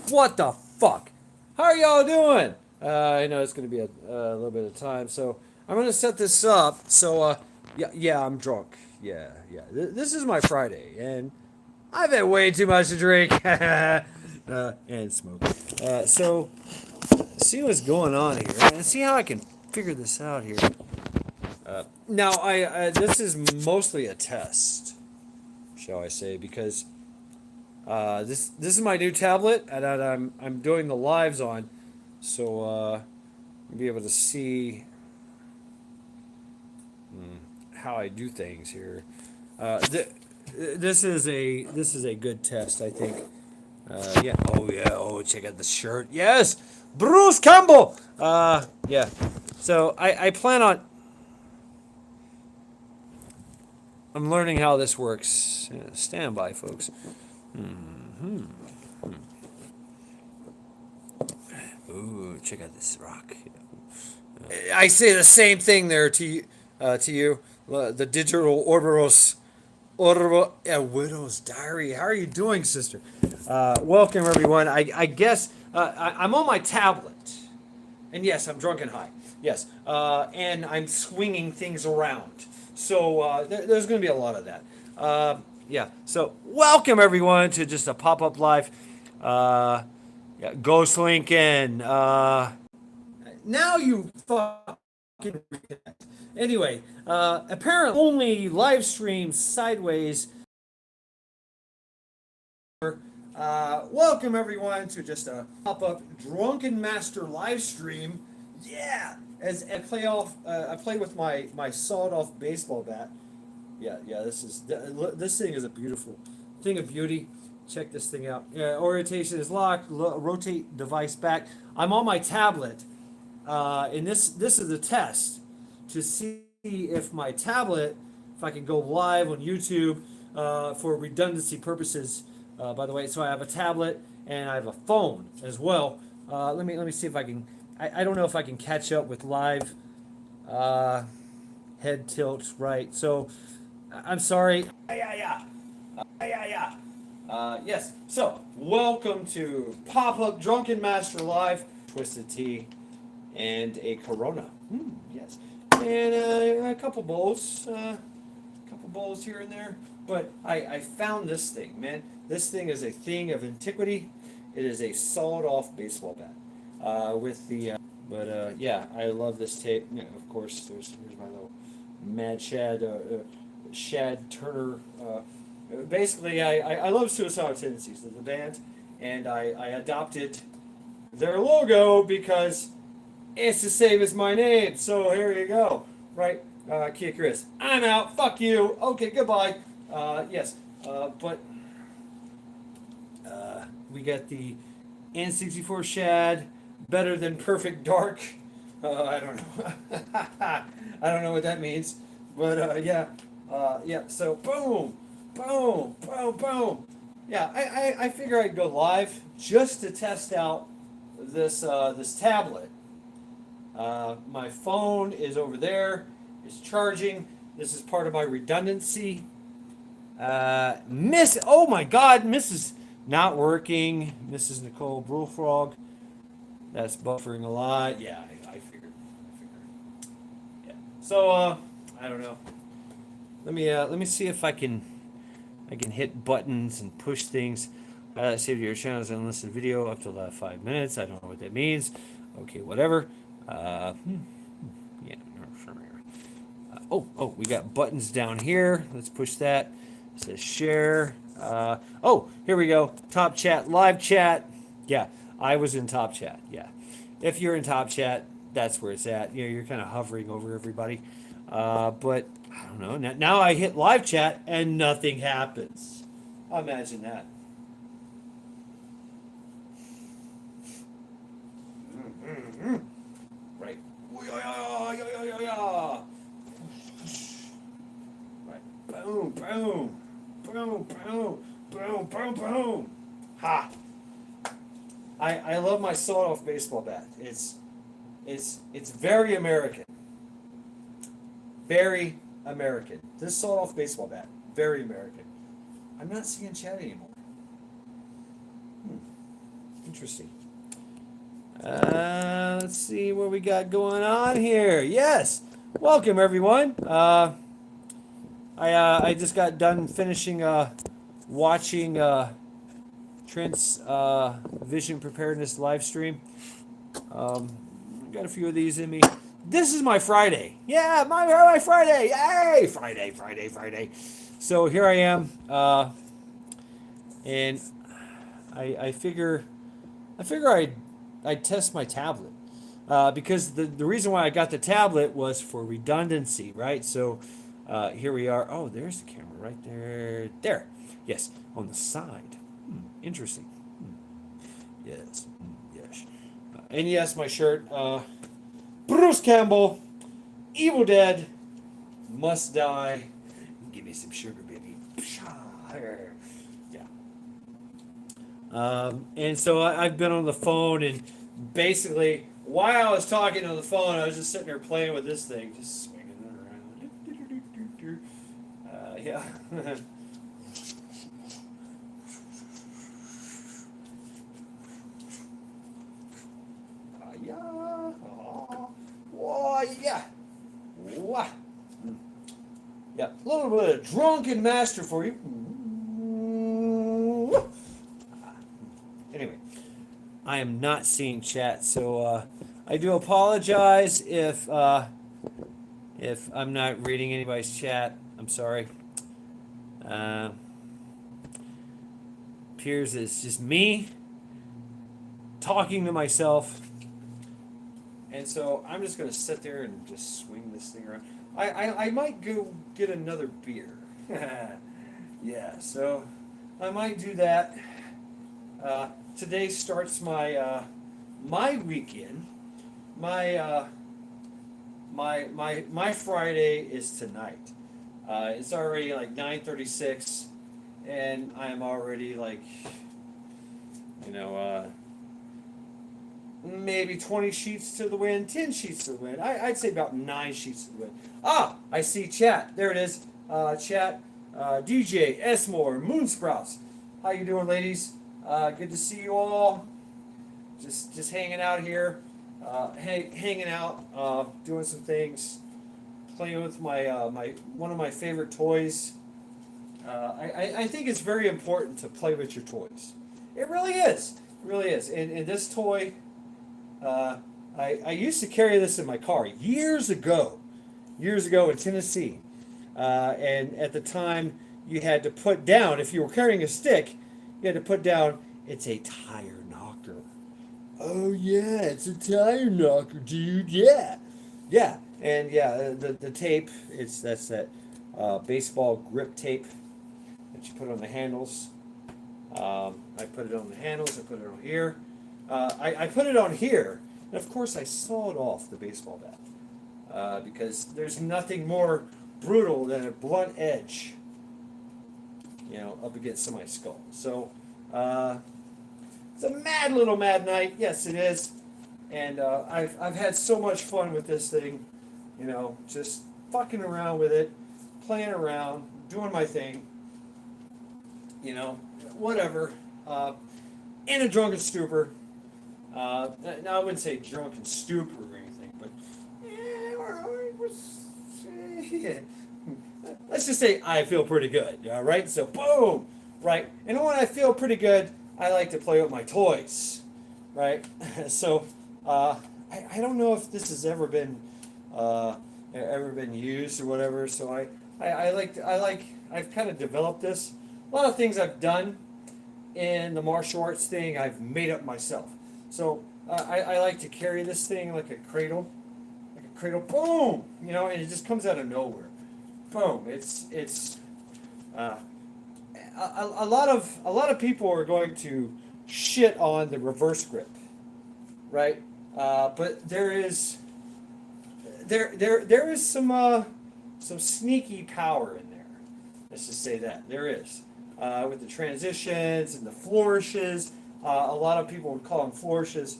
What the fuck? How are y'all doing? I know it's going to be a little bit of time, so I'm going to set this up. Yeah, I'm drunk. Yeah. This is my Friday, and I've had way too much to drink and smoke. So, see what's going on here, and see how I can figure this out here. Now, this is mostly a test, shall I say, because this is my new tablet, and I'm doing the lives on, so you'll be able to see how I do things here. This is a good test, I think. Yeah. Oh yeah. Oh, check out the shirt. Yes, Bruce Campbell. Yeah. So I plan on. I'm learning how this works. Stand by, folks. Ooh, check out this rock. I say the same thing there to you. The digital Widow's Diary. How are you doing, sister? Welcome, everyone. I guess I'm on my tablet. And yes, I'm drunk and high. Yes. And I'm swinging things around. So there's going to be a lot of that. Yeah. So welcome, everyone, to just a pop up live. Yeah, Ghost Lincoln. Now you fucking reconnect. Anyway, apparently only live streams sideways. Welcome everyone to just a pop-up Drunken Master live stream. Yeah, as I I play with my sawed-off baseball bat. Yeah. This thing is a beautiful thing of beauty. Check this thing out. Yeah, orientation is locked. Rotate device back. I'm on my tablet, and this is a test to see if my tablet, if I can go live on YouTube for redundancy purposes. By the way, so I have a tablet and I have a phone as well. Let me see if I can. I don't know if I can catch up with live head tilt right. So I'm sorry. Yeah. Yes. So welcome to Pop Up Drunken Master Live. Twisted tea and a Corona. Yes. And a couple bowls here and there. But I found this thing, man. This thing is a thing of antiquity. It is a sawed-off baseball bat with the. Yeah, I love this tape. Yeah, of course, here's my little Mad Shad Turner. Basically, I love Suicidal Tendencies, the band, and I adopted their logo because it's the same as my name. So here you go. Right? Kid Chris. I'm out. Fuck you. Okay, goodbye. Yes. But we got the N64 Shad, better than Perfect Dark. I don't know. I don't know what that means. But yeah. So boom. Yeah, I figure I'd go live just to test out this tablet. My phone is over there. It's charging. This is part of my redundancy. Oh my God, Mrs. Not working. Mrs. Nicole Bullfrog. That's buffering a lot. Yeah, I figured. Yeah. So I don't know. Let me see if I can hit buttons and push things. Save your channel as an unlisted video up to the 5 minutes. I don't know what that means. Okay, whatever. Yeah. Oh, we got buttons down here. Let's push that. It says share. Here we go. Top chat, live chat. Yeah, I was in top chat. Yeah, if you're in top chat, that's where it's at. You know, you're kind of hovering over everybody. But I don't know. Now I hit live chat and nothing happens. Imagine that. Right. Right. Boom. Ha. I love my sawed-off baseball bat. It's very American. Very American. This sawed-off baseball bat, very American. I'm not seeing chat anymore. Interesting. Let's see what we got going on here. Yes, welcome everyone. I just got done finishing watching Trent's vision preparedness live stream. Got a few of these in me. This is my Friday. Yeah, my Friday. Yay! Friday. So here I am, and I figure I'd test my tablet because the reason why I got the tablet was for redundancy, right? So here we are. Oh, there's the camera right there. There. Yes, on the side. Interesting. Yes. Yes. And yes, my shirt. Bruce Campbell, Evil Dead, Must Die. Give me some sugar, baby. Yeah. And so I've been on the phone, and basically, while I was talking on the phone, I was just sitting there playing with this thing, just swinging it around. Yeah. Yeah. Whoa, yeah. Wah. Yeah. A little bit of drunken master for you. Anyway, I am not seeing chat, so I do apologize if I'm not reading anybody's chat. I'm sorry. Appears it's just me talking to myself. And so I'm just going to sit there and just swing this thing around. I might go get another beer. Yeah, so I might do that. Today starts my my weekend. My Friday is tonight. It's already like 9:36, and I'm already like, maybe 20 sheets to the wind, 10 sheets to the wind. I'd say about 9 sheets to the wind. Ah, I see chat. There it is. Chat. DJ, Esmore, Moonsprouts. How you doing, ladies? Good to see you all. Just hanging out here. Hanging out, doing some things. Playing with my one of my favorite toys. I think it's very important to play with your toys. It really is. It really is. And this toy... I used to carry this in my car years ago in Tennessee. And at the time, you had to put down, if you were carrying a stick, you had to put down, it's a tire knocker. Oh, yeah, it's a tire knocker, dude. Yeah. Yeah. And yeah, the tape, that's that baseball grip tape that you put on the handles. I put it on the handles, I put it on here. I put it on here, and of course I sawed off the baseball bat because there's nothing more brutal than a blunt edge, up against somebody's skull. So it's a mad night. Yes, it is, and I've had so much fun with this thing, just fucking around with it, playing around, doing my thing, whatever. In a drunken stupor. Now I wouldn't say drunken stupor or anything, but let's just say I feel pretty good. All right, so boom, right. And when I feel pretty good, I like to play with my toys, right? So I don't know if this has ever been used or whatever. So I've kind of developed this. A lot of things I've done in the martial arts thing, I've made up myself. So I like to carry this thing like a cradle, boom, and it just comes out of nowhere, boom. It's a lot of people are going to shit on the reverse grip, right? But there is some sneaky power in there. Let's just say that there is. With the transitions and the flourishes. A lot of people would call them flourishes.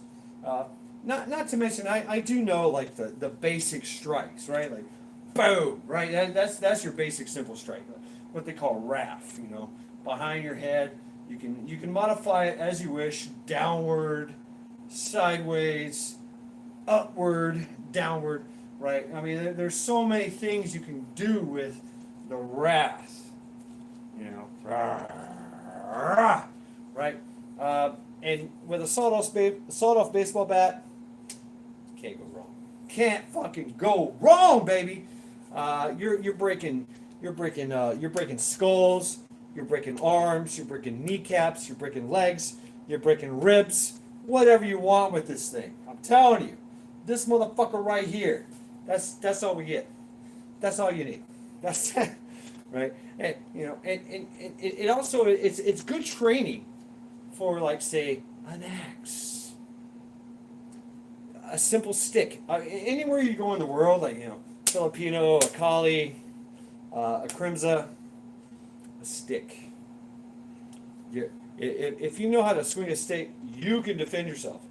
Not to mention, I do know like the basic strikes, right? Like, boom, right? That's your basic simple strike. What they call RAF, behind your head, You can modify it as you wish, downward, sideways, upward, downward, right? I mean, there's so many things you can do with the wrath, you know, right? And with a sawed-off baseball bat, can't go wrong. Can't fucking go wrong, baby. You're breaking skulls. You're breaking arms. You're breaking kneecaps. You're breaking legs. You're breaking ribs. Whatever you want with this thing. I'm telling you, this motherfucker right here. That's all we get. That's all you need. That's right. And you know, and it also it's good training for, like, say, an axe, a simple stick. Anywhere you go in the world, like, you know, Filipino, a Kali, a Crimsa, a stick. If you know how to swing a stick, you can defend yourself.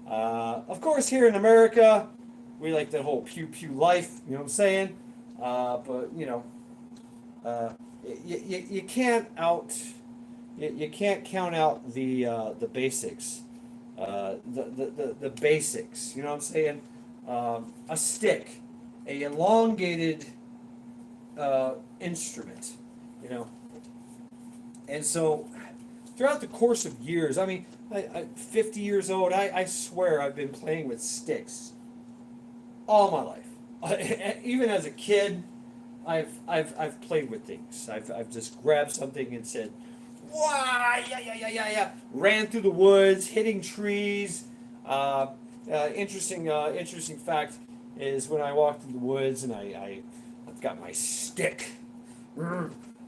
Of course, here in America, we like that whole pew pew life. You know what I'm saying? But you know, you can't you can't count out the basics. The basics. You know what I'm saying? A stick, a elongated instrument. You know, and so throughout the course of years, I mean, I'm 50 years old. I swear I've been playing with sticks all my life. Even as a kid, I've played with things. I've just grabbed something and said, "Wow, yeah." Ran through the woods, hitting trees. Interesting fact is when I walked in the woods and I've got my stick.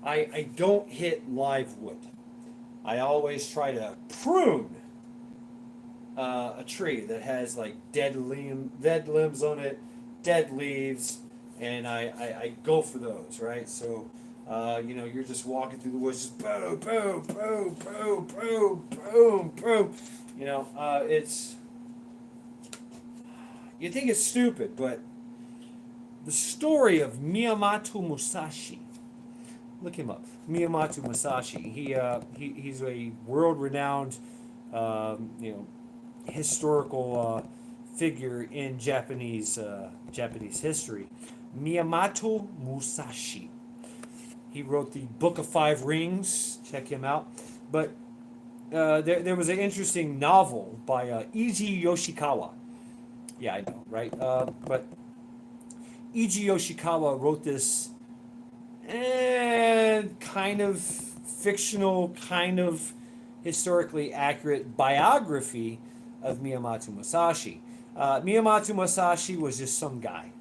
I don't hit live wood. I always try to prune a tree that has like dead limbs on it, dead leaves, and I go for those, right? So, you know, you're just walking through the woods, just boom, boom, boom, boom, boom, boom, boom. You know, you think it's stupid, but the story of Miyamoto Musashi. Look him up, Miyamoto Musashi. He's a world-renowned, you know, historical figure in Japanese history. Miyamoto Musashi. He wrote the Book of Five Rings. Check him out. But there was an interesting novel by Eiji Yoshikawa. Yeah, I know, right? But Eiji Yoshikawa wrote this kind of fictional, kind of historically accurate biography of Miyamoto Musashi. Miyamoto Musashi was just some guy.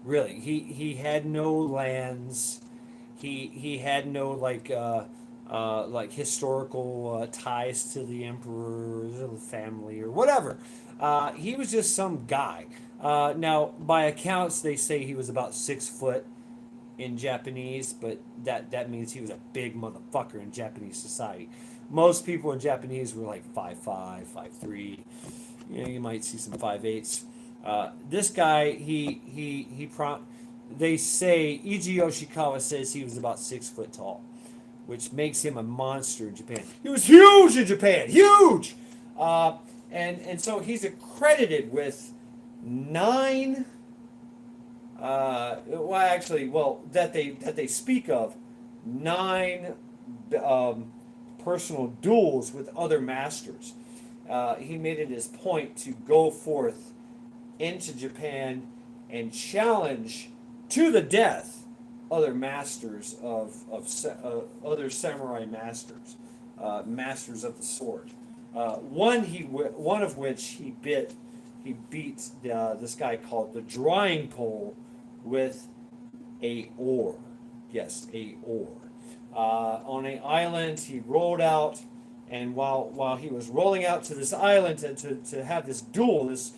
Really, he had no lands. He had no like historical ties to the emperor or the family or whatever. He was just some guy. Now, by accounts, they say he was about 6 foot in Japanese, but that means he was a big motherfucker in Japanese society. Most people in Japanese were like 5'5", 5'3". You know, you might see some 5'8". This guy, they say, Eiji Yoshikawa says he was about 6 foot tall, which makes him a monster in Japan. He was huge in Japan, huge! And so he's accredited with 9, that they speak of, 9 personal duels with other masters. He made it his point to go forth into Japan and challenge to the death other masters other samurai masters, masters of the sword. One of which he beat this guy called the drying pole with a oar. Yes, a oar. On an island, he rolled out, and while he was rolling out to this island to have this duel, this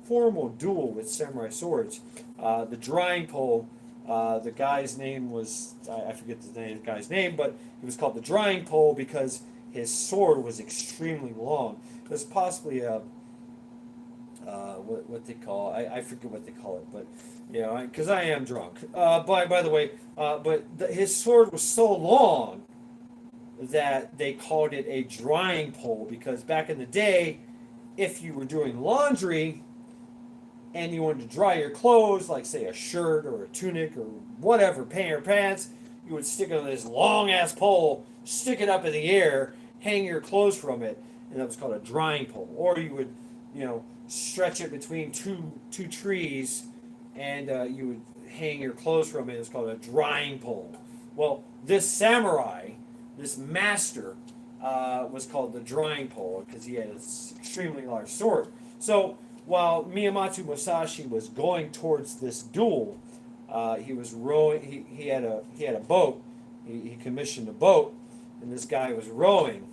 formal duel with samurai swords, the drying pole, the guy's name was, I forget the guy's name, but he was called the drying pole because his sword was extremely long. It was possibly a what they call, I forget what they call it, but you know, because I am drunk. By the way, but his sword was so long that they called it a drying pole, because back in the day, if you were doing laundry and you wanted to dry your clothes, like say a shirt or a tunic or whatever, pants, you would stick it on this long ass pole, stick it up in the air, hang your clothes from it, and that was called a drying pole. Or you would, stretch it between two trees, and you would hang your clothes from it. It's called a drying pole. Well, this samurai, this master, was called the drying pole because he had an extremely large sword. So while Miyamoto Musashi was going towards this duel, he was rowing. He had a boat. He commissioned a boat, and this guy was rowing,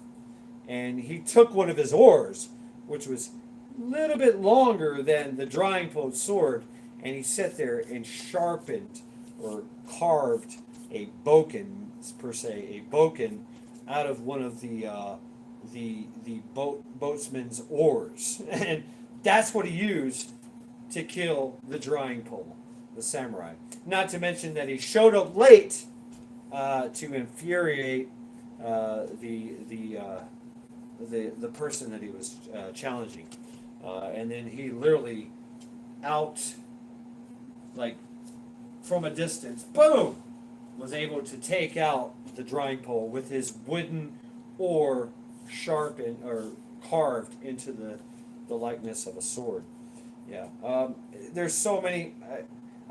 and he took one of his oars, which was a little bit longer than the drying pole sword, and he sat there and sharpened or carved a boken, per se, a boken out of one of the boatsman's oars, and that's what he used to kill the drying pole, the samurai. Not to mention that he showed up late to infuriate the person that he was challenging, and then he literally like from a distance, boom, was able to take out the drying pole with his wooden oar sharpened or carved into the likeness of a sword. Yeah, there's so many.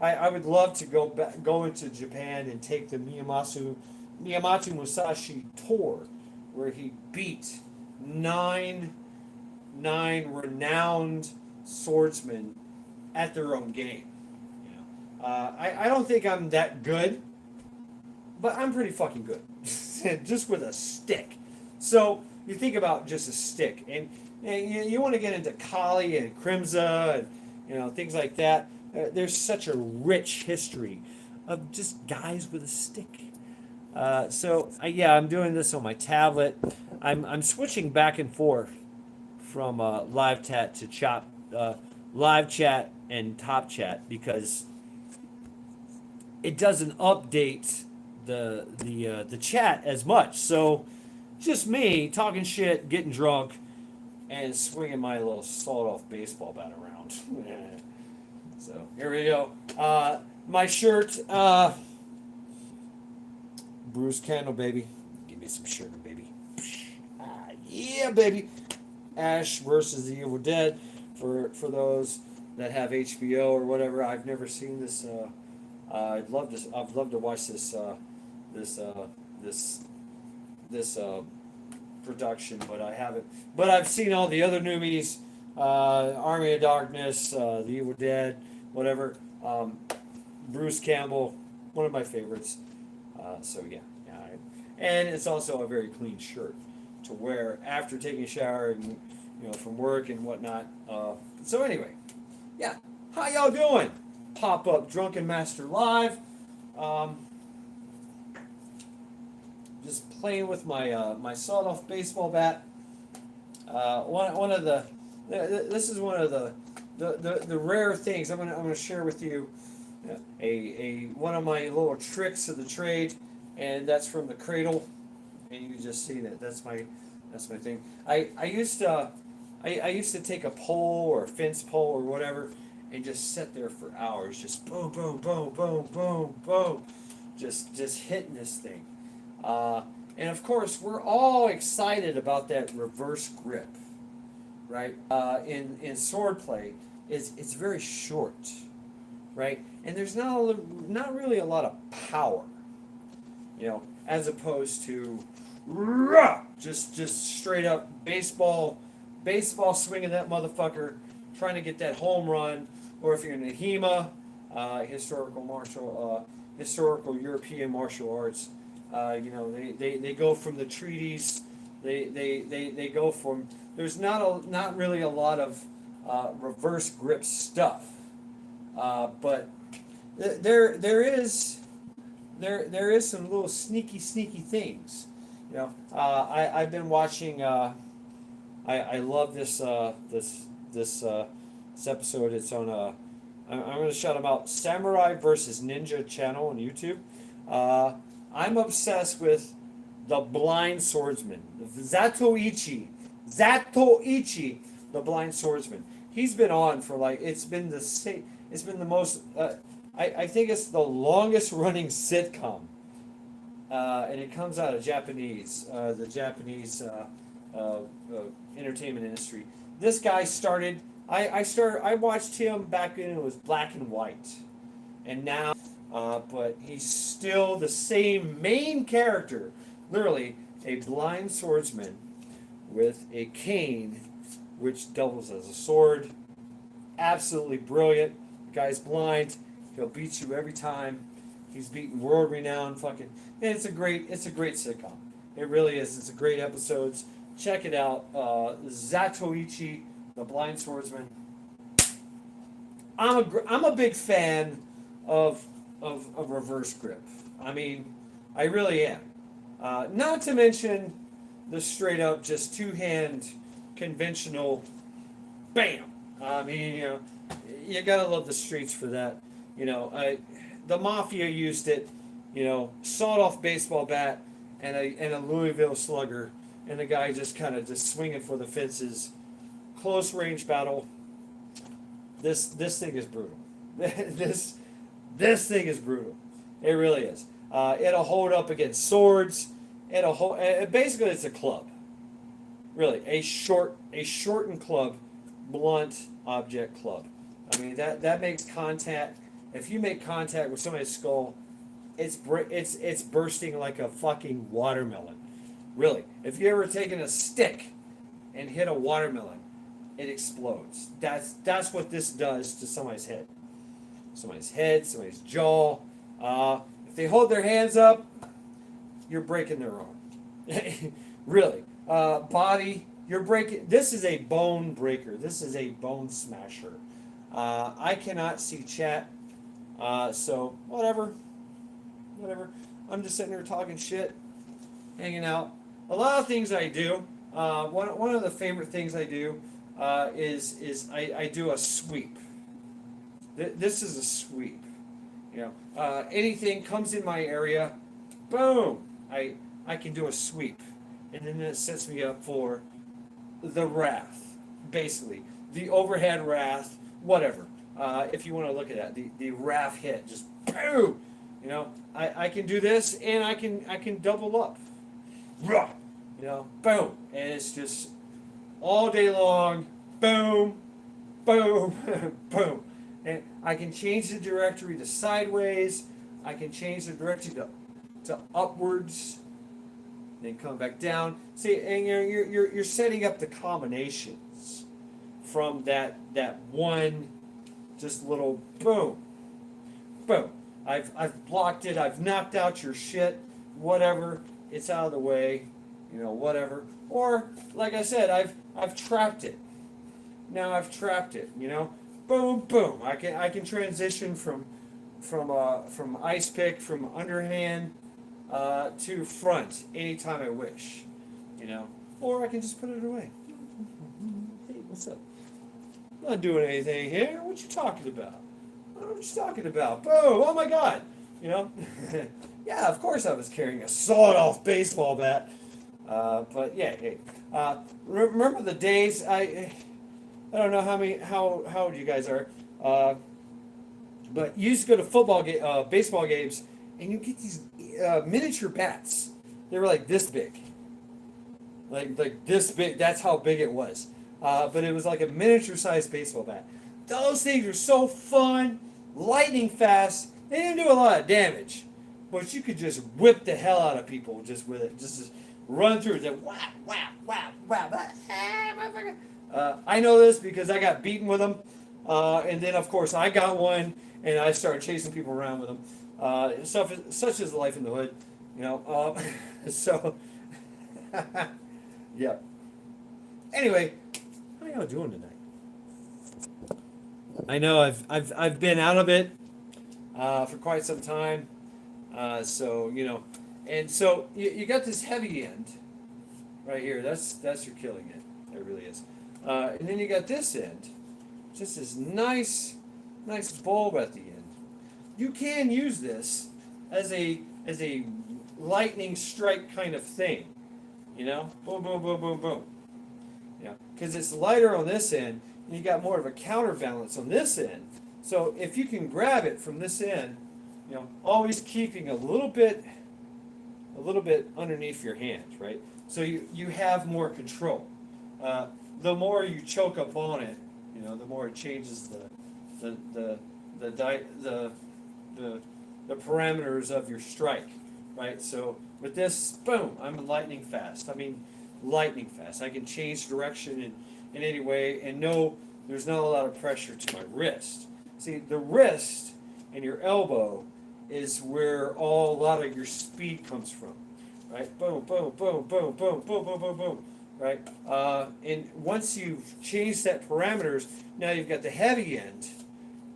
I would love to go into Japan and take the Miyamoto Musashi tour, where he beat nine renowned swordsmen at their own game. I don't think I'm that good, but I'm pretty fucking good, just with a stick. So you think about just a stick, and you want to get into Kali and Crimza and things like that. There's such a rich history of just guys with a stick. I'm doing this on my tablet. I'm switching back and forth from live chat to live chat and top chat, because it doesn't update the chat as much. So just me talking shit, getting drunk, and swinging my little sawed-off baseball bat around. So here we go. My shirt, Bruce Candle, baby. Give me some sugar, baby. Yeah, baby. Ash versus the Evil Dead. For those that have HBO or whatever, I've never seen this. I'd love to watch this production, but I haven't. But I've seen all the other newbies, Army of Darkness, The Evil Dead, whatever. Bruce Campbell, one of my favorites. And it's also a very clean shirt to wear after taking a shower and from work and whatnot. So anyway, yeah, how y'all doing? Pop up Drunken Master Live. Just playing with my sawed-off baseball bat. This is one of the rare things I'm gonna share with you. One of my little tricks of the trade, and that's from the cradle. And you just seen it. That's my thing. I used to take a pole or a fence pole or whatever, and just sit there for hours, just boom, boom, boom, boom, boom, boom, just hitting this thing. And of course, we're all excited about that reverse grip, right? In swordplay, it's very short, right? And there's not really a lot of power, as opposed to just straight up baseball swinging that motherfucker, trying to get that home run. Or if you're in the HEMA, historical European martial arts, they go from the treaties. They go from. There's not really a lot of reverse grip stuff, but there is some little sneaky things. I've been watching. I love this episode. It's on I'm going to shout them out. Samurai versus Ninja channel on YouTube. I'm obsessed with the blind swordsman, Zatoichi, Zatoichi, the blind swordsman. He's been on for like it's been the same. It's been the most. I think it's the longest running sitcom, and it comes out of Japanese, the Japanese entertainment industry. This guy started. I watched him back when it was black and white, and now, but he's still the same main character. Literally, a blind swordsman with a cane, which doubles as a sword. Absolutely brilliant. The guy's blind. He'll beat you every time. He's beaten world-renowned fucking. And it's a great sitcom. It really is. It's a great episodes. Check it out. Zatoichi, the blind swordsman. I'm a big fan of reverse grip. I mean, I really am. Not to mention the straight up just two-hand conventional bam. I mean, you gotta love the streets for that. The mafia used it. Sawed-off baseball bat and a Louisville slugger, and the guy just kind of just swinging for the fences. Close range battle. This thing is brutal. this thing is brutal. It really is. It'll hold up against swords. Basically it's a club. Really, a shortened club, blunt object club. I mean that makes contact. If you make contact with somebody's skull, it's bursting like a fucking watermelon. Really, if you ever taken a stick and hit a watermelon, it explodes. That's what this does to somebody's head. Somebody's jaw. If they hold their hands up, you're breaking their arm. Really. Body, you're breaking. This is a bone breaker. This is a bone smasher. I cannot see chat. So whatever. I'm just sitting here talking shit, hanging out. A lot of things I do. One of the favorite things I do is I do a sweep. This is a sweep. Anything comes in my area, boom. I can do a sweep, and then it sets me up for the wrath, basically the overhead wrath, whatever. If you want to look at that, the wrath hit, just boom. I can do this, and I can double up. Boom, and it's just all day long. Boom, boom, boom, and I can change the directory to sideways. I can change the directory to upwards. Then come back down. See, and you're setting up the combinations from that one, just little boom, boom. I've blocked it. I've knocked out your shit. Whatever. It's out of the way. Whatever. Or like I said, I've trapped it. Now I've trapped it. Boom, boom. I can transition from ice pick, from underhand to front anytime I wish. Or I can just put it away. Hey, what's up? I'm not doing anything here. What you talking about? What you talking about? Boom! Oh my God! Yeah, of course I was carrying a sawed-off baseball bat. But yeah, hey. Remember the days? I don't know how old you guys are. But you used to go to baseball games, and you get these miniature bats. They were like this big. Like this big. That's how big it was. But it was like a miniature-sized baseball bat. Those things are so fun, lightning fast. They didn't do a lot of damage, but you could just whip the hell out of people just with it. Just run through it. Whap, whap, whap, whap. I know this because I got beaten with them, and then of course I got one, and I started chasing people around with them. Such is life in the hood, So, yeah. Anyway, how y'all doing tonight? I know I've been out of it for quite some time, so and so you got this heavy end right here. That's your killing it. It really is. And then you got this end, just this nice bulb at the end. You can use this as a lightning strike kind of thing. You know, boom, boom, boom, boom, boom. Yeah, because it's lighter on this end, and you got more of a counterbalance on this end. So if you can grab it from this end, you know, always keeping a little bit underneath your hand, right? So you have more control. The more you choke up on it, you know, the more it changes the parameters of your strike, right? So with this, boom, I'm lightning fast. I mean, lightning fast. I can change direction in any way, and no, there's not a lot of pressure to my wrist. See, the wrist and your elbow is where a lot of your speed comes from, right? Boom, boom, boom, boom, boom, boom, boom, boom, boom, right? And once you've changed that parameters, now you've got the heavy end,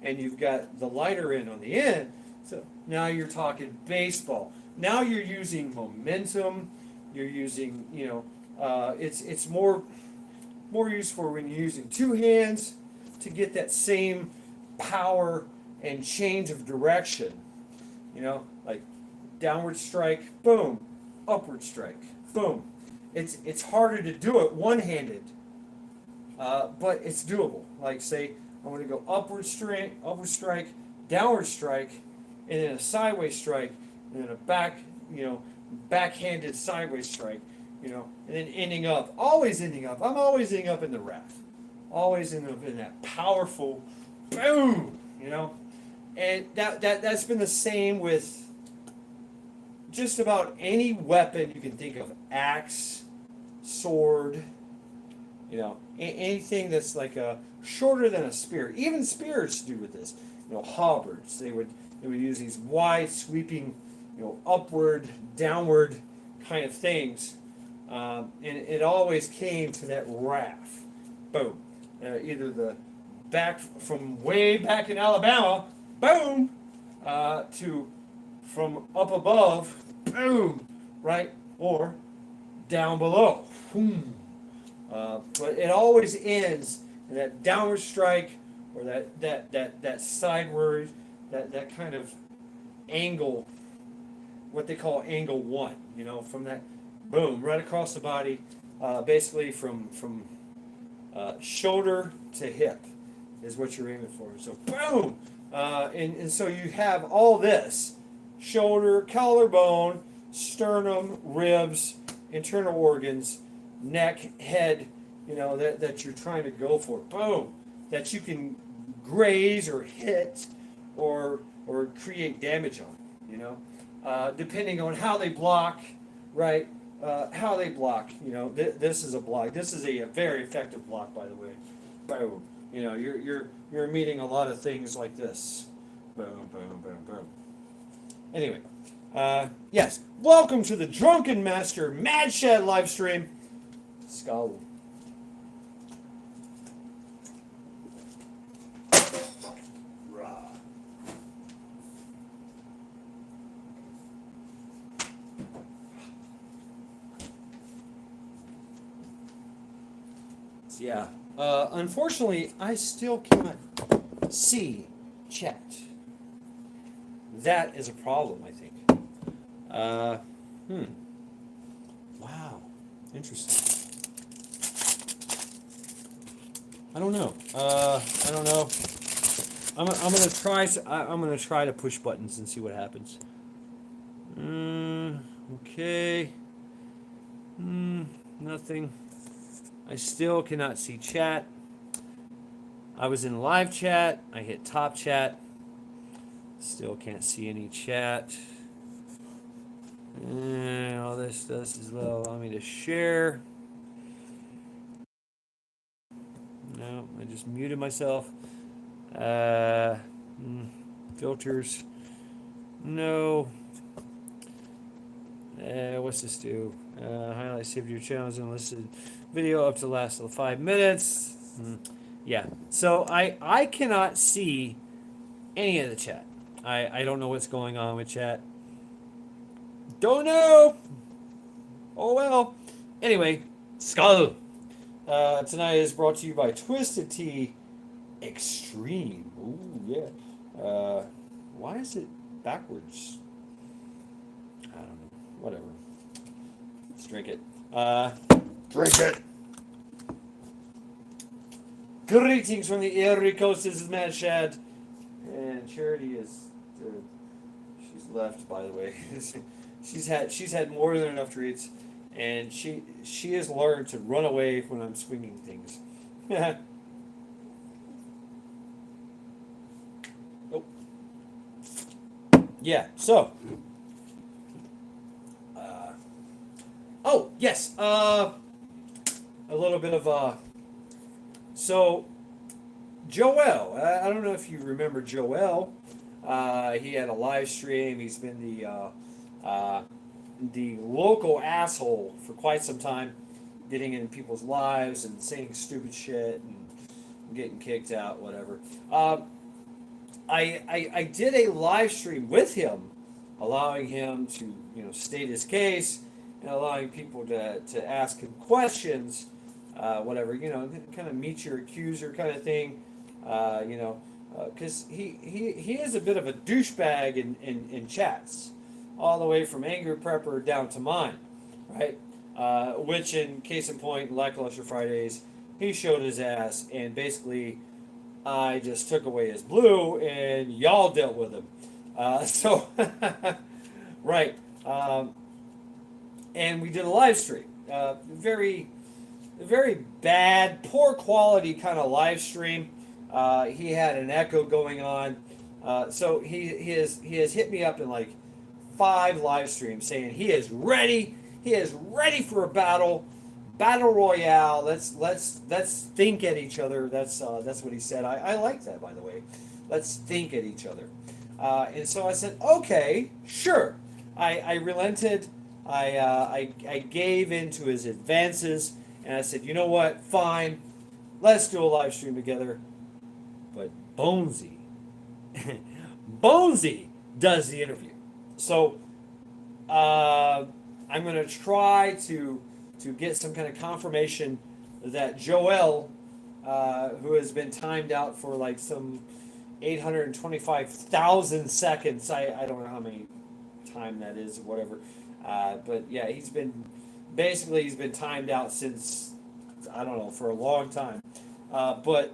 and you've got the lighter end on the end. So now you're talking baseball. Now you're using momentum. You're using, you know, it's more useful when you're using two hands to get that same power and change of direction. You know, like downward strike, boom, upward strike, boom. It's harder to do it one-handed, but it's doable. Like say, I'm going to go upward strike, downward strike, and then a sideways strike, and then a backhanded sideways strike, you know, and then always ending up. I'm always ending up in the raft, always ending up in that powerful boom, you know, and that's been the same with just about any weapon you can think of, axe, sword, you know, anything that's like shorter than a spear. Even spears do with this. You know, halberds. They would use these wide, sweeping, you know, upward, downward kind of things, and it always came to that raft. Boom. Either the back from way back in Alabama, boom, to from up above, boom, right, or down below, boom. But it always ends in that downward strike or that sideward, that kind of angle, what they call angle one, you know, from that boom right across the body, basically from shoulder to hip is what you're aiming for. So boom, and so you have all this: shoulder, collarbone, sternum, ribs, internal organs, neck, head, you know, that you're trying to go for. Boom, that you can graze or hit or create damage on, you know, depending on how they block, right? How they block, you know, this is a block. This is a very effective block, by the way. Boom. You know, you're meeting a lot of things like this. Boom, boom, boom, boom. Anyway, yes, welcome to the Drunken Master Mad Shed live stream. Skull. Yeah. Unfortunately, I still cannot see chat. That is a problem, I think. Wow. Interesting. I don't know. I don't know. I'm gonna try. I'm gonna try to push buttons and see what happens. Okay. Nothing. I still cannot see chat. I was in live chat. I hit top chat. Still can't see any chat. All this does is allow me to share. No, I just muted myself. Filters. No. What's this do? Highlight saved your channels and listed video up to the last 5 minutes. Yeah. So I cannot see any of the chat. I don't know what's going on with chat. Don't know. Oh well. Anyway, Skull. Tonight is brought to you by Twisted Tea Extreme. Ooh, yeah. Why is it backwards? I don't know. whatever. Let's drink it. Drink it. Greetings from the Erie Coast. This is Matt Shad, and Charity is. She's left, by the way. she's had more than enough treats, and she has learned to run away when I'm swinging things. Oh. Yeah. So. Oh yes. A little bit of So, Joel, I don't know if you remember Joel. He had a live stream. He's been the local asshole for quite some time, getting in people's lives and saying stupid shit and getting kicked out, whatever. I did a live stream with him, allowing him to state his case and allowing people to ask him questions. Whatever, kind of meet your accuser kind of thing, because he is a bit of a douchebag in chats, all the way from Angry Prepper down to mine, right? Which, in case in point, Lackluster Fridays, he showed his ass, and basically, I just took away his blue, and y'all dealt with him. Right. And we did a live stream. Very bad, poor quality kind of live stream. He had an echo going on. So he has hit me up in like 5 live streams saying he is ready. He is ready for a battle royale. Let's think at each other. That's what he said. I like that, by the way. Let's think at each other. And so I said, okay, sure. I relented. I gave in to his advances. And I said, you know what? Fine. Let's do a live stream together. But Bonesy does the interview. So I'm going to try to get some kind of confirmation that Joel, who has been timed out for like some 825,000 seconds, I don't know how many time that is or whatever. But yeah, he's been timed out since, I don't know, for a long time. But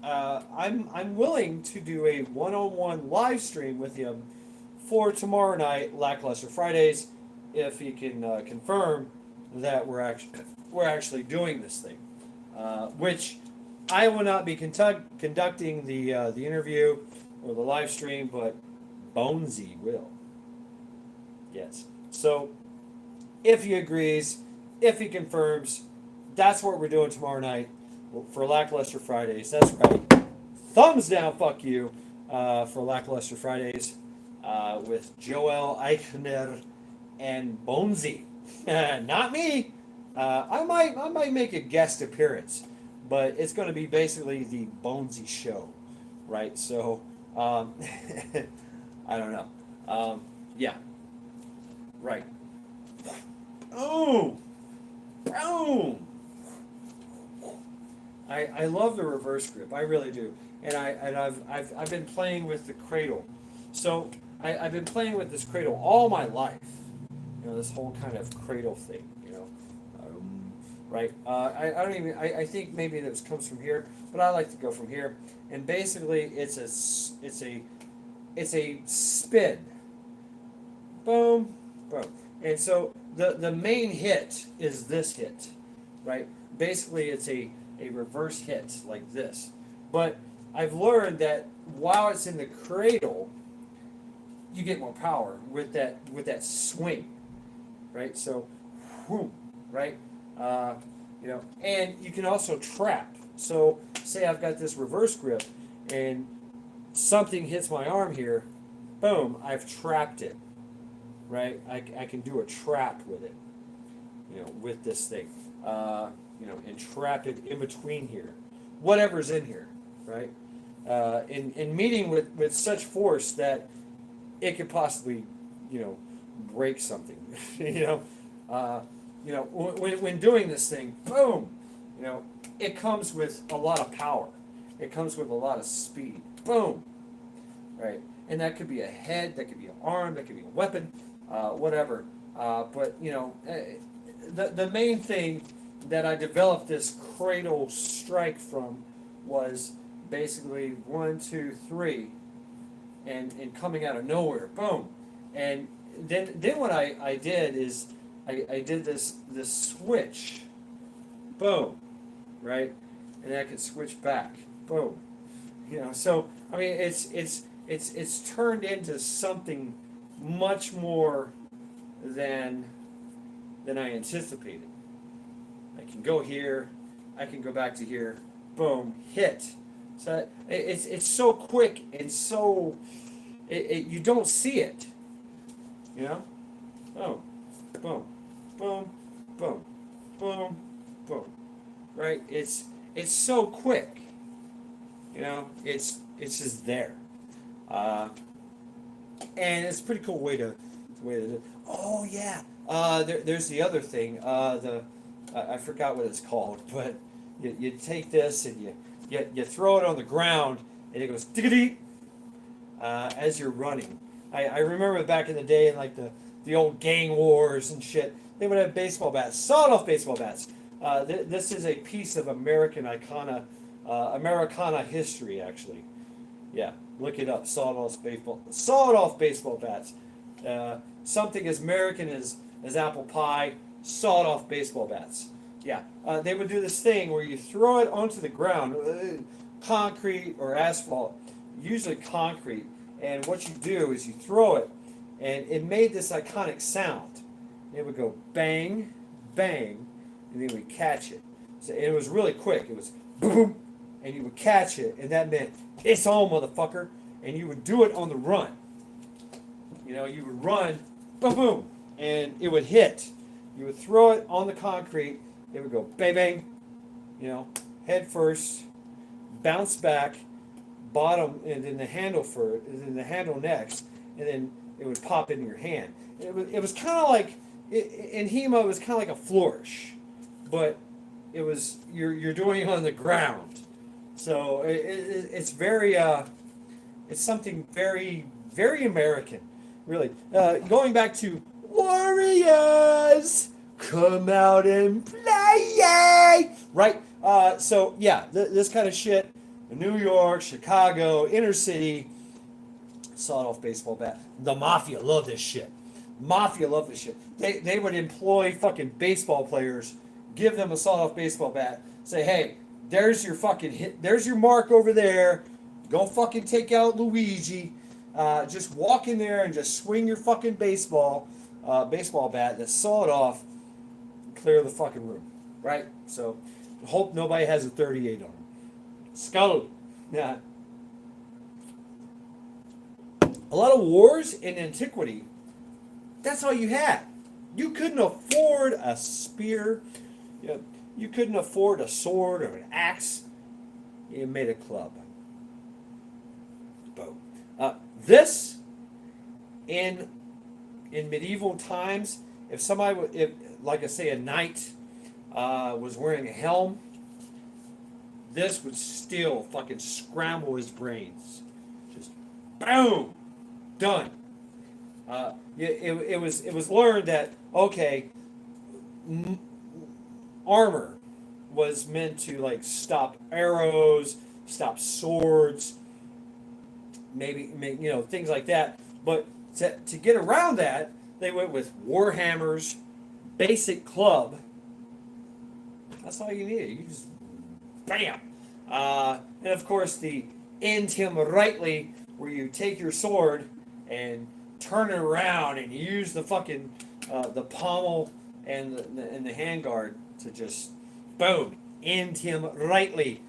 I'm willing to do a one-on-one live stream with him for tomorrow night, Lackluster Fridays, if he can confirm that we're actually doing this thing. Which I will not be conducting the interview or the live stream, but Bonesy will. Yes. So, if he agrees, if he confirms, that's what we're doing tomorrow night for Lackluster Fridays. That's right. Thumbs down, fuck you, for Lackluster Fridays with Joel Eichner and Bonesy. Not me. I might make a guest appearance, but it's going to be basically the Bonesy show, right? So, I don't know. Yeah. Right. Boom! Boom! I love the reverse grip. I really do. And I've been playing with the cradle. So I've been playing with this cradle all my life. This whole kind of cradle thing. Right. I think maybe this comes from here, but I like to go from here. And basically, it's a spin. Boom. Boom. And so the main hit is this hit, right? Basically, it's a reverse hit like this. But I've learned that while it's in the cradle, you get more power with that swing, right? So, whoom, right? And you can also trap. So, say I've got this reverse grip, and something hits my arm here, boom, I've trapped it. Right, I can do a trap with it, with this thing, and trap it in between here, whatever's in here, right, in meeting with such force that it could possibly, break something, when doing this thing, boom, it comes with a lot of power, it comes with a lot of speed, boom, right, and that could be a head, that could be an arm, that could be a weapon. Whatever. But the main thing that I developed this cradle strike from was basically 1, 2, 3, and coming out of nowhere, boom, and then what I did is I did this switch, boom, right, and then I could switch back, boom, So I mean, it's turned into something much more than I anticipated. I can go here, I can go back to here, boom, hit. So it's so quick and so you don't see it, Boom, boom, boom, boom, boom, boom. Right? It's so quick. It's just there. And it's a pretty cool way to do it. Oh yeah. There's the other thing. I forgot what it's called, but you take this and you throw it on the ground and it goes tickety as you're running. I remember back in the day in like the old gang wars and shit, they would have baseball bats, sawed-off baseball bats. This is a piece of Americana history, actually. Yeah, look it up. Sawed-off baseball bats. Something as American as apple pie. Sawed-off baseball bats. Yeah, they would do this thing where you throw it onto the ground, concrete or asphalt, usually concrete. And what you do is you throw it, and it made this iconic sound. It would go bang, bang, and then we catch it. So it was really quick. It was boom, and you would catch it, and that meant it's on, motherfucker. And you would do it on the run. You would run, boom, boom, and it would hit. You would throw it on the concrete. It would go bang, bang, head first, bounce back, bottom, and then the handle and then the handle next, and then it would pop into your hand. It was kind of like in HEMA. It was kind of like a flourish, but it was you're doing it on the ground. So it's very it's something very very American, really. Going back to Warriors, come out and play, right? So yeah, this kind of shit. New York, Chicago, inner city, sawed-off baseball bat. The mafia love this shit. They would employ fucking baseball players, give them a sawed-off baseball bat, say, hey, there's your fucking hit, there's your mark over there. Go fucking take out Luigi. Just walk in there and just swing your fucking baseball bat that's sawed off, clear the fucking room, right? So, hope nobody has a 38 on them. Skull. Yeah. A lot of wars in antiquity, that's all you had. You couldn't afford a spear. You couldn't afford a sword or an axe. You made a club. Boom. This, in medieval times, if somebody, like I say, a knight was wearing a helm, this would still fucking scramble his brains. Just boom, done. It was learned that okay, armor was meant to like stop arrows, stop swords, maybe things like that. But to get around that, they went with war hammers, basic club. That's all you needed. You just bam. And of course the end him rightly, where you take your sword and turn it around and use the fucking the pommel and the handguard to just boom, end him rightly.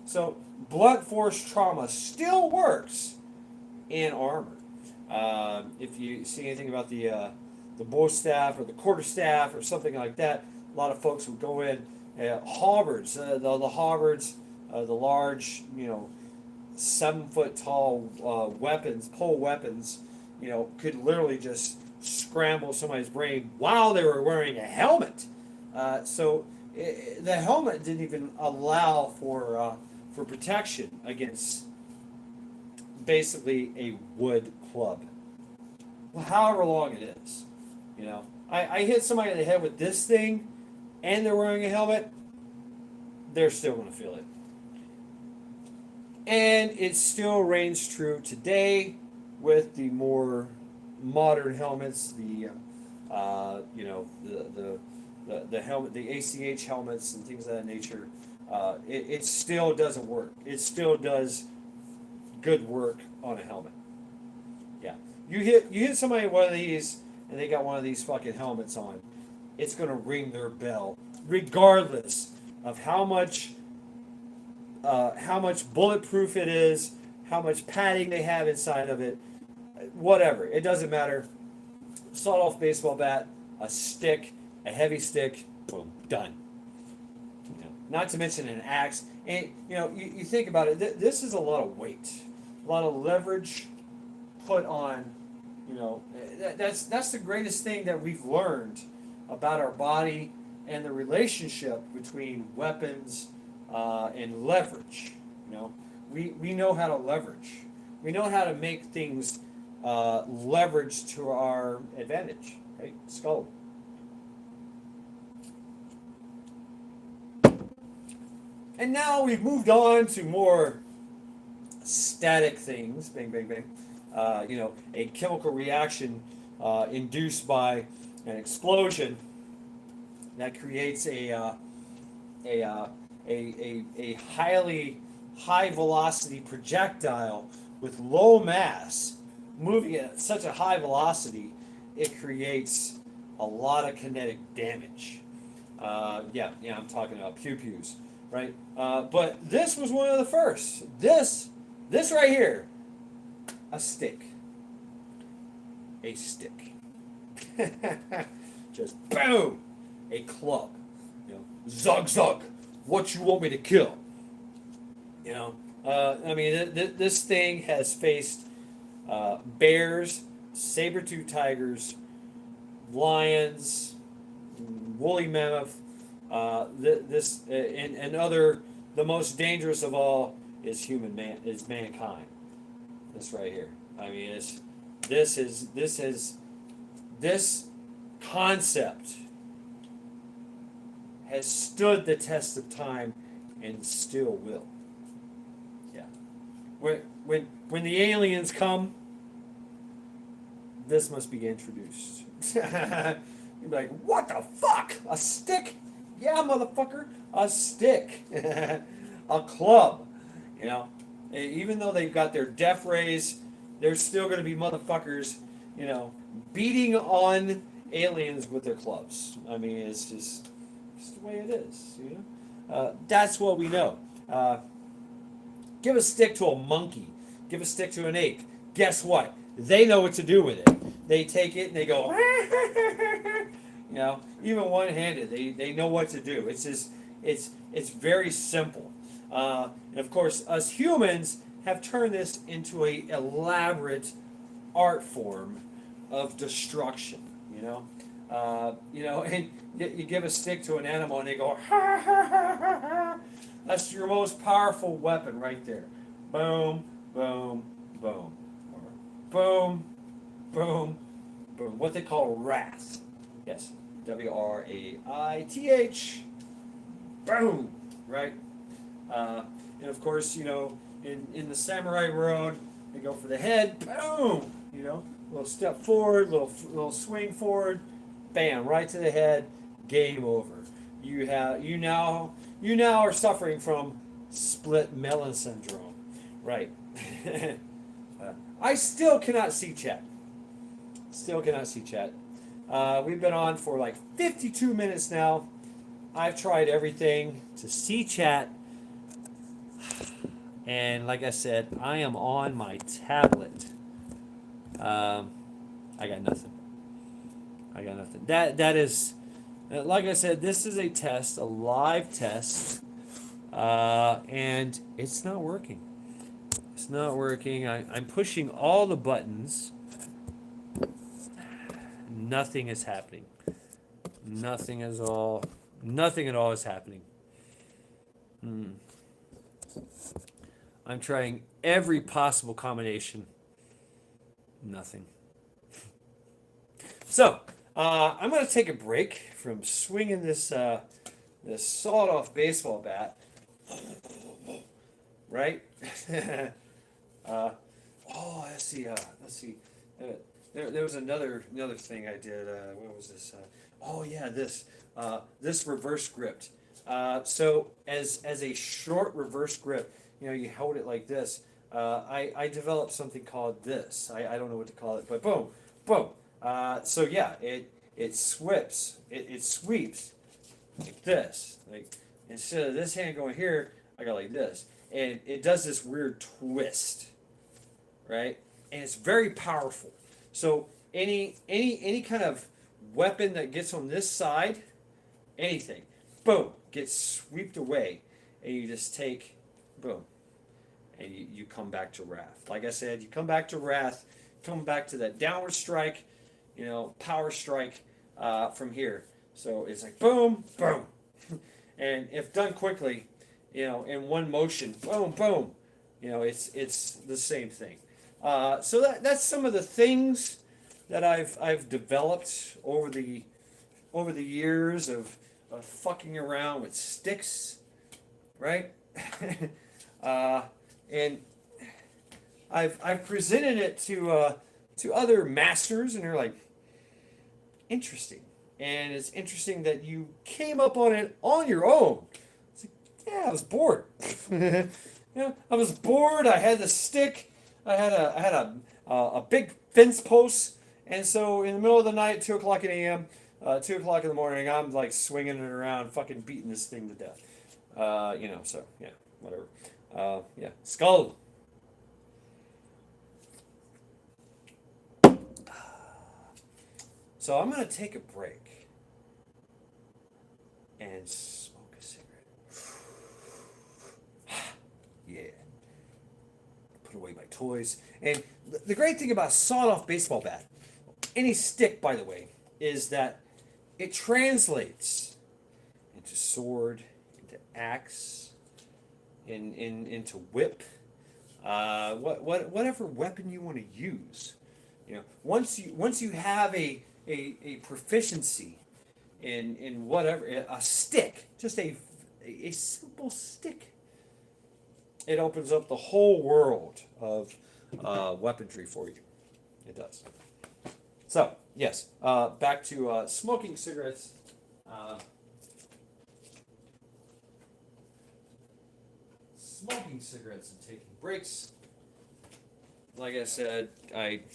So blunt force trauma still works in armor. If you see anything about the bow staff or the quarter staff or something like that, a lot of folks would go in halberds, the halberds, the large 7 foot tall weapons, pole weapons, could literally just scramble somebody's brain while they were wearing a helmet. So the helmet didn't even allow for protection against basically a wood club, however long it is. You know, I hit somebody in the head with this thing, and they're wearing a helmet, they're still going to feel it. And it still reigns true today with the more modern helmets, the you know, the helmet, the ACH helmets and things of that nature. It still doesn't work. It still does good work on a helmet. Yeah, you hit somebody with one of these, and they got one of these fucking helmets on. It's gonna ring their bell, regardless of how much bulletproof it is, how much padding they have inside of it, whatever. It doesn't matter. Sawed-off baseball bat, a stick, a heavy stick, boom, done. You know, not to mention an axe. And you know, you think about it. This is a lot of weight, a lot of leverage put on. You know, that's the greatest thing that we've learned about our body and the relationship between weapons and leverage. You know, we know how to leverage. We know how to make things leverage to our advantage. Right? Skull. And now we've moved on to more static things. Bang, bang, bang. You know, a chemical reaction induced by an explosion that creates a highly high velocity projectile with low mass moving at such a high velocity, it creates a lot of kinetic damage. Yeah, I'm talking about pew-pews, right? But this was one of the first. This right here, a stick. A stick. Just boom, a club. You know, zug zug. What you want me to kill? You know, I mean, this thing has faced bears, saber-toothed tigers, lions, woolly mammoth. And other. The most dangerous of all is mankind. This right here. I mean, this concept has stood the test of time and still will. Yeah. When the aliens come, this must be introduced. You'd be like, what the fuck? A stick? Yeah, motherfucker. A stick. A club. You know, even though they've got their death rays, there's still going to be motherfuckers, you know, beating on aliens with their clubs. I mean, it's just the way it is, you know. That's what we know. Give a stick to a monkey. Give a stick to an ape. Guess what? They know what to do with it. They take it and they go, you know, even one-handed. They know what to do. It's just, it's very simple. And of course, us humans have turned this into a elaborate art form of destruction. You know, and you give a stick to an animal and they go, ha, ha, ha, ha, ha. That's your most powerful weapon right there. Boom, boom, boom, or boom, boom, boom. What they call wrath. Yes, WRAITH. Boom, right? And of course, you know, in the samurai road, they go for the head. Boom, you know, little step forward, little swing forward, bam, right to the head. Game over. You now are suffering from split melon syndrome, right? I still cannot see chat. Still cannot see chat. We've been on for like 52 minutes now. I've tried everything to see chat. And like I said, I am on my tablet. I got nothing. That is, like I said, this is a test, a live test. And it's not working. It's not working. I'm pushing all the buttons. Nothing is happening. Nothing at all is happening. I'm trying every possible combination. Nothing. So, I'm gonna take a break from swinging this sawed-off baseball bat, right? uh, oh, let's see. Let's see. Uh, there was another thing I did. What was this? Oh yeah, this reverse grip. So as a short reverse grip, you hold it like this. I developed something called this. I don't know what to call it, but boom, boom. So yeah, it sweeps like this. Like instead of this hand going here, I go like this, and it does this weird twist, right? And it's very powerful. So any kind of weapon that gets on this side, anything, boom, gets swept away, and you just take, boom, and you come back to wrath. Like I said, you come back to wrath, come back to that downward strike, power strike from here. So it's like boom, boom, and if done quickly, in one motion, boom, boom, it's the same thing. So that's some of the things that I've developed over the years of fucking around with sticks, right? uh, and I've presented it to other masters, and they're like, interesting. And it's interesting that you came up on it on your own. It's like, yeah, I was bored. I was bored. I had the stick. I had a big fence post, and so in the middle of the night, 2 o'clock a.m., 2 o'clock in the morning, I'm like swinging it around, fucking beating this thing to death. So yeah, whatever. Yeah, skull. So I'm gonna take a break and smoke a cigarette. Yeah. Put away my toys. And the great thing about a sawed-off baseball bat, any stick, by the way, is that it translates into sword, into axe, into whip, whatever weapon you want to use. Once you have a proficiency in whatever, a stick, just a simple stick, it opens up the whole world of weaponry for you. It does. So yes, back to smoking cigarettes. Smoking cigarettes and taking breaks. Like I said, here's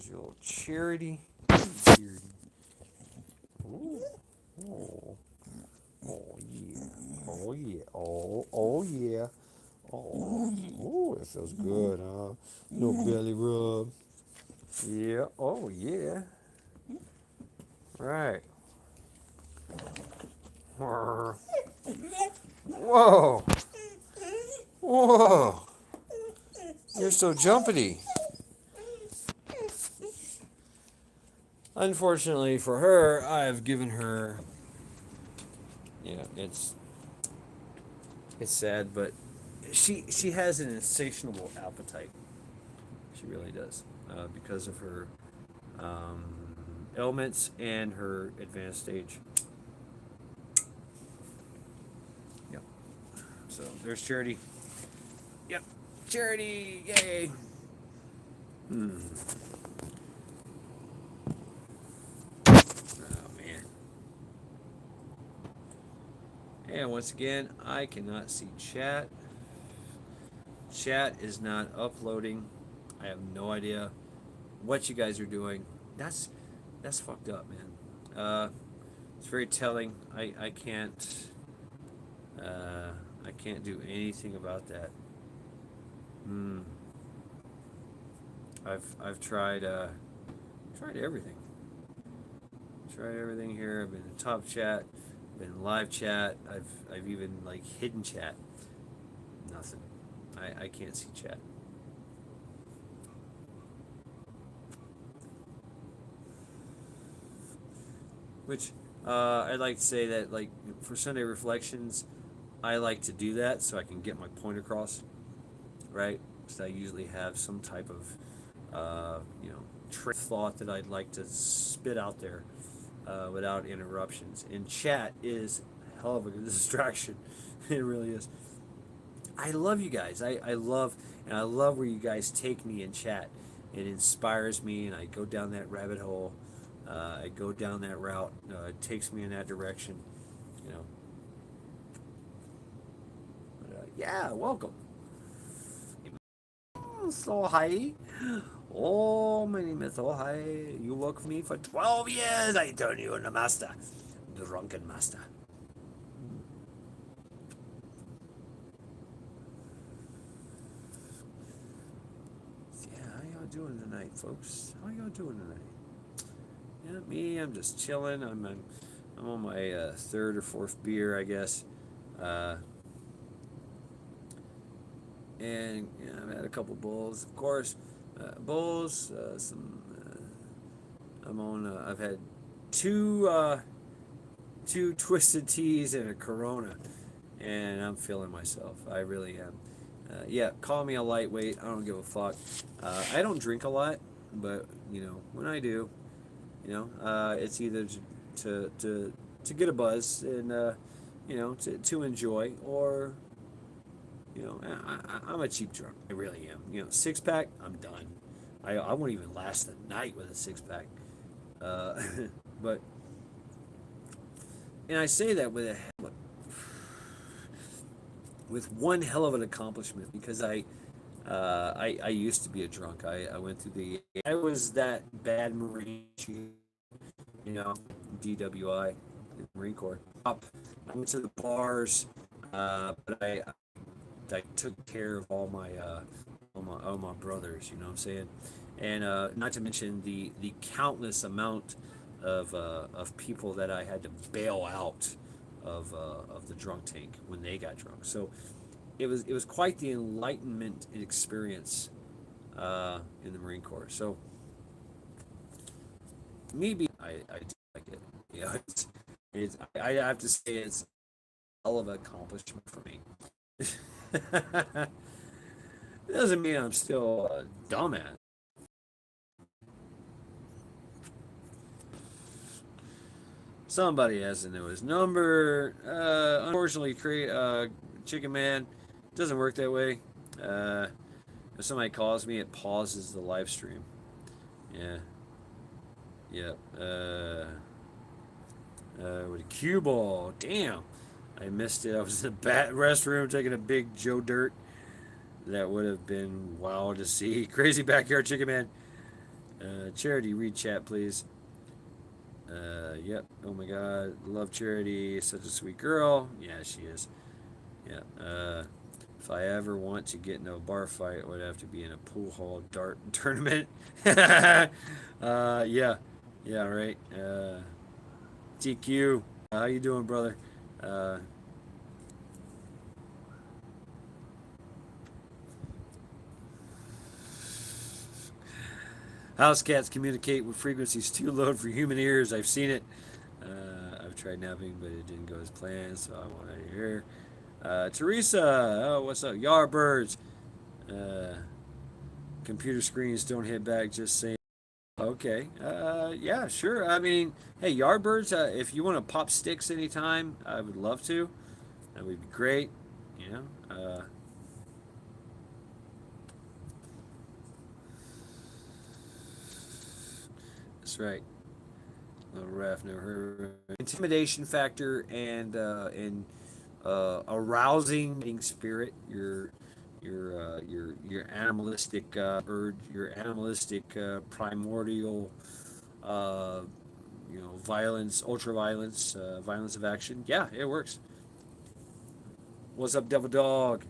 your little charity. Charity. Ooh. Oh. Oh yeah. Oh yeah. Oh yeah. Oh, it feels good, huh? No belly rub. Yeah. Oh yeah. Right. Whoa. Whoa. You're so jumpity. Unfortunately for her, I've given her. It's sad, but she has an insatiable appetite. She really does, because of her ailments and her advanced stage. Yep. So there's Charity. Yep. Charity, yay. Oh man. And once again, I cannot see chat. Chat is not uploading. I have no idea what you guys are doing. That's fucked up, man. It's very telling. I can't do anything about that. I've tried everything. Tried everything here. I've been in top chat, been in live chat. I've even like hidden chat. Nothing. I can't see chat. Which I'd like to say that, like, for Sunday Reflections, I like to do that so I can get my point across, right? So I usually have some type of you know, thought that I'd like to spit out there without interruptions. And chat is a hell of a distraction. It really is. I love you guys. I love, and I love where you guys take me in chat. It inspires me, and I go down that rabbit hole. I go down that route. It takes me in that direction. You know. But, yeah, welcome. So hi. Oh, my name is so hi. You work for me for 12 years. I turn you into master, drunken master. Doing tonight, folks? How y'all doing tonight? Yeah, me, I'm just chilling. I'm on my third or fourth beer, I guess. And yeah, I've had a couple bowls, of course. Bowls, some. I'm on. I've had two twisted teas and a Corona, and I'm feeling myself. I really am. Yeah, call me a lightweight. I don't give a fuck. I don't drink a lot, but you know when I do, you know, it's either to get a buzz and you know to enjoy, or you know I'm a cheap drunk. I really am. You know, 6-pack, I'm done. I won't even last the night with a 6-pack. But and I say that with one hell of an accomplishment because I used to be a drunk. I went through I was that bad Marine, you know, DWI, Marine Corps. I went to the bars, but I took care of all my brothers. You know what I'm saying? And not to mention the countless amount of people that I had to bail out of the drunk tank when they got drunk. So it was quite the enlightenment experience in the Marine Corps. So maybe I do like it. You know, I have to say it's a hell of an accomplishment for me. It doesn't mean I'm still a dumbass. Somebody has to know his number. Unfortunately, Chicken Man doesn't work that way. If somebody calls me, it pauses the live stream. Yeah. Yeah. With a cue ball. Damn. I missed it. I was in the restroom taking a big Joe Dirt. That would have been wild to see. Crazy backyard chicken man. Charity, read chat, please. Yep. Oh my God. Love Charity. Such a sweet girl. Yeah, she is. Yeah. If I ever want to get into a bar fight, it would have to be in a pool hall dart tournament. Yeah. Yeah, right. TQ. How you doing, brother? Uh, House cats communicate with frequencies too low for human ears. I've seen it. I've tried napping, but it didn't go as planned, so I want to hear. Teresa, oh, what's up? Yardbirds. Uh, Computer screens don't hit back, just saying. Okay. Yeah, sure. I mean, hey, Yardbirds, if you want to pop sticks anytime, I would love to. That would be great. You know? That's right. Little Raph never heard. Intimidation factor and arousing spirit. Your animalistic urge, your animalistic primordial, uh, you know, violence, ultra violence, violence of action. Yeah, it works. What's up, Devil Dog?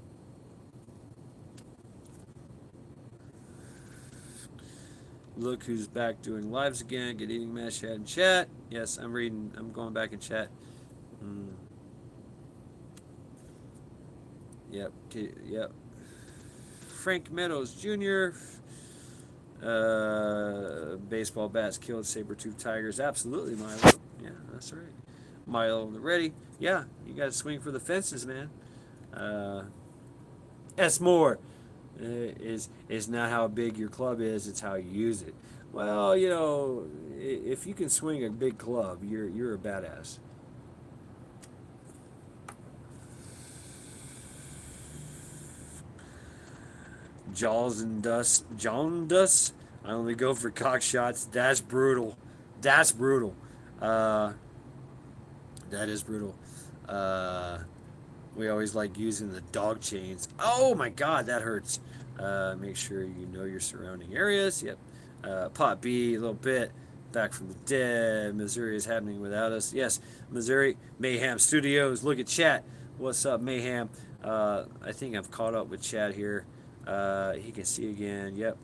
Look who's back doing lives again. Good evening, Mash Chat and Chat. Yes, I'm reading. I'm going back in chat. Mm. Yep. Yep. Frank Meadows Jr. Baseball bats killed saber-toothed tigers. Absolutely, Milo. Yeah, that's right. Milo ready. Yeah, you got to swing for the fences, man. S. Moore. is not how big your club is; it's how you use it. Well, if you can swing a big club, you're a badass. Jaws and dust, jaundice. I only go for cock shots. That's brutal. That's brutal. Uh, that is brutal. Uh, we always like using the dog chains. Oh my God, that hurts. Make sure you know your surrounding areas. Yep. Pot B, a little bit. Back from the dead. Missouri is happening without us. Yes, Missouri. Mayhem Studios. Look at chat. What's up, Mayhem? I think I've caught up with chat here. He can see again. Yep.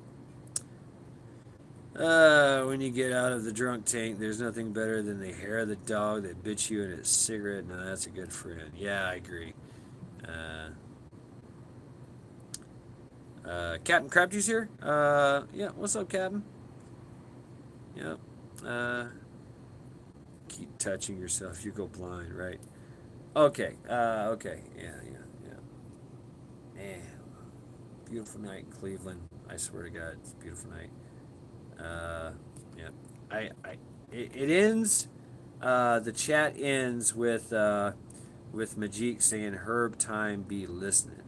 When you get out of the drunk tank, there's nothing better than the hair of the dog that bit you in a cigarette. No, that's a good friend. Yeah, I agree. Uh, Captain Crabtree's here. Yeah, what's up, Captain? Yep. Uh, keep touching yourself. You go blind, right? Okay. Okay. Yeah, yeah, yeah. Man, beautiful night in Cleveland. I swear to God, it's a beautiful night. Uh, yeah. It ends. The chat ends with Majik saying, "Herb time be listening."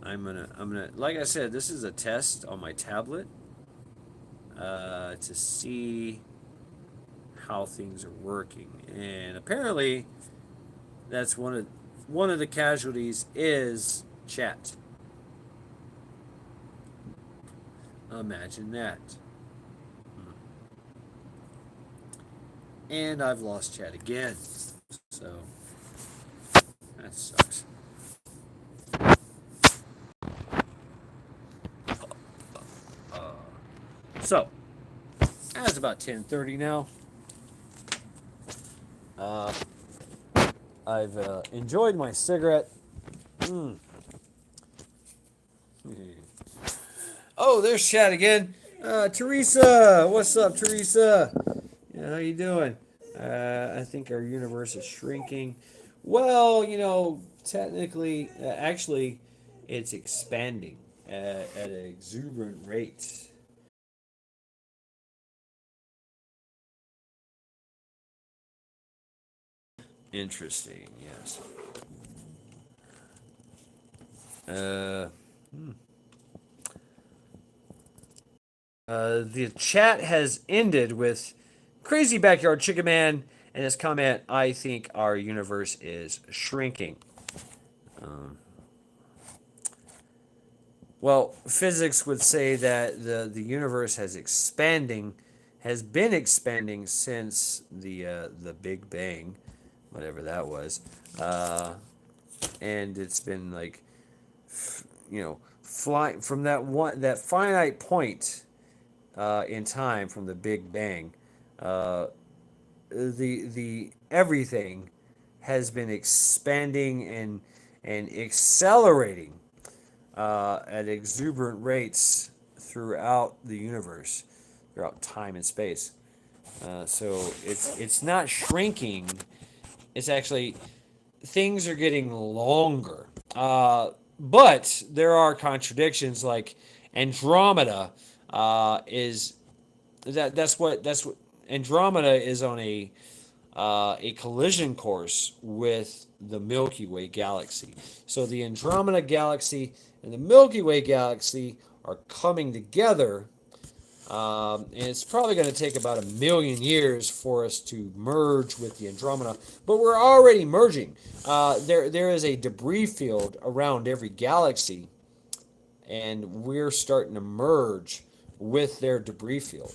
I'm gonna like I said, this is a test on my tablet to see how things are working, and apparently that's one of the casualties is chat. Imagine that. And I've lost chat again, so that sucks. So it's about 10:30 now. Uh, I've enjoyed my cigarette. Mm. Oh, there's chat again. Teresa, what's up, Teresa? Yeah, how you doing? I think our universe is shrinking. Well, technically, actually, it's expanding at an exuberant rate. Interesting, yes. Uh, hmm. The chat has ended with Crazy Backyard Chicken Man and his comment, I think our universe is shrinking. Um, well, physics would say that the universe has been expanding since the Big Bang, whatever that was, and it's been like, flying from that finite point in time from the Big Bang. Uh, the everything has been expanding and accelerating at exuberant rates throughout the universe, throughout time and space. So it's not shrinking. It's actually things are getting longer. But there are contradictions. Like Andromeda is that's what Andromeda is on a collision course with the Milky Way galaxy. So the Andromeda galaxy and the Milky Way galaxy are coming together, and it's probably going to take about 1 million years for us to merge with the Andromeda. But we're already merging. There is a debris field around every galaxy, and we're starting to merge with their debris field,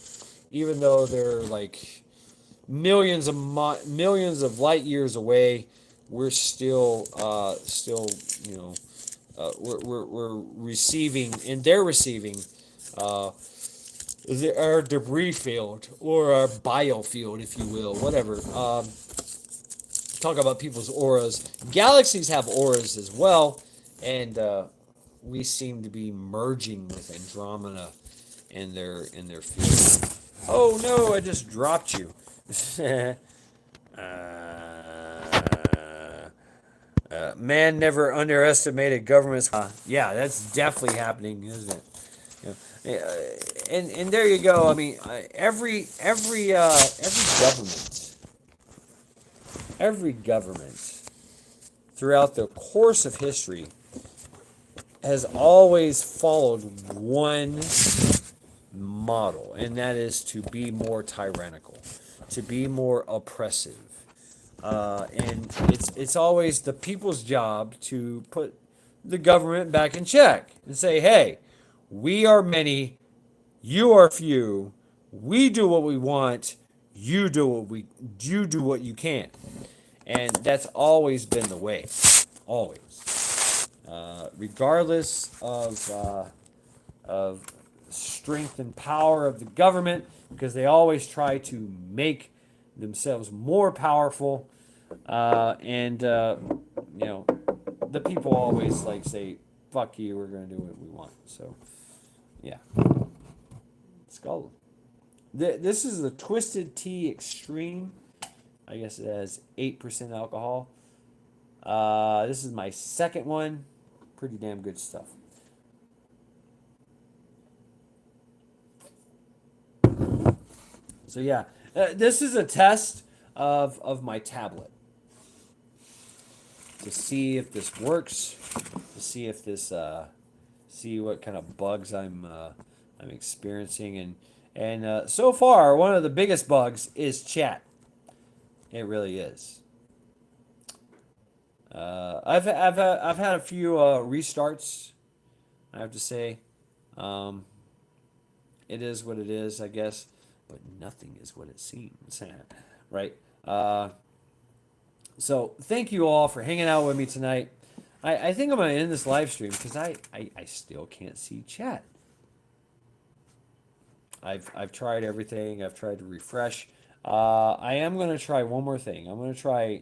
even though they're like millions of light years away. We're still we're receiving, and they're receiving uh, our debris field or our biofield, if you will, whatever. Talk about people's auras. Galaxies have auras as well, and we seem to be merging with Andromeda in their field. Oh no! I just dropped you. uh, Man never underestimated government's. Yeah, that's definitely happening, isn't it? And there you go. I mean, every government throughout the course of history has always followed one model, and that is to be more tyrannical, to be more oppressive. And it's always the people's job to put the government back in check and say, hey, we are many, you are few, we do what we want, you do what you can. And that's always been the way. Always. Regardless of strength and power of the government, because they always try to make themselves more powerful. And you know, the people always like say, fuck you, we're going to do what we want. So, yeah. Skull. This is the Twisted Tea Extreme. I guess it has 8% alcohol. This is my second one. Pretty damn good stuff. So yeah, this is a test of my tablet to see if this works, to see if this see what kind of bugs I'm experiencing, and so far one of the biggest bugs is chat. It really is. I've had a few restarts. I have to say, it is what it is, I guess. But nothing is what it seems, right? So thank you all for hanging out with me tonight. I think I'm gonna end this live stream because I still can't see chat. I've tried everything. I've tried to refresh. I am gonna try one more thing. I'm gonna try